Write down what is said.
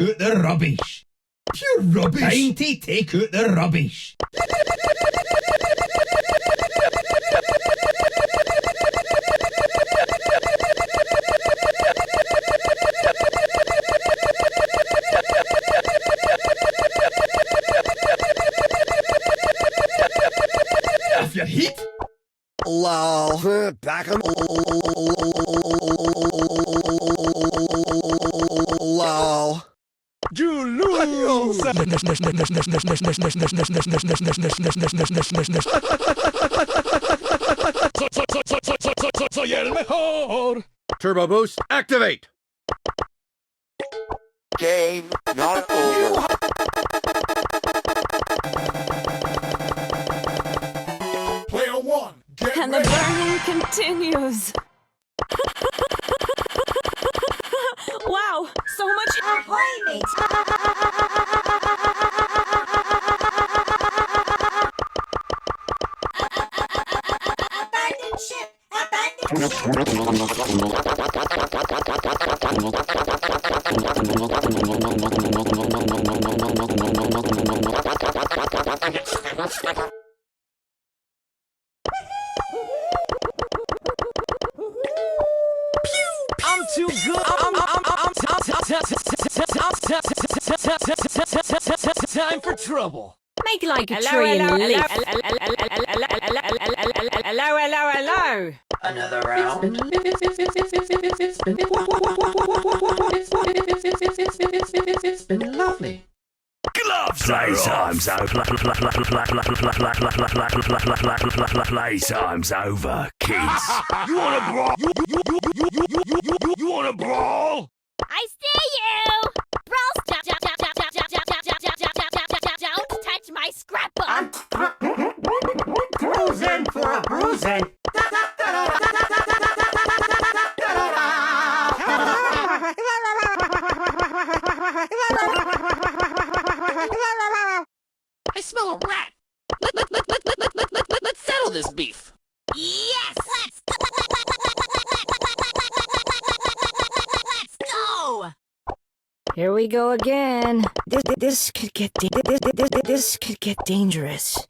take out the rubbish. Pure rubbish. Time to take out the rubbish. Off your heat. Lol. Back on. Lol. You lose. Soy el mejor. Turbo boost, activate. Game not over. Player one. Get And the ready. burning continues. Wow, so much Abandoned ship! Abandoned I'm too good. Time for trouble. make like a tree and leaf. Hello. Another round. It's been lovely. Gloves. Playtime's over. Playtime's over, kids. You wanna brawl? You wanna brawl? I see you! Brawl, don't touch my scrapbook! Cruising for a bruising. I smell a rat. Let's settle this beef. Yes! Let's go! Here we go again. This could get dangerous.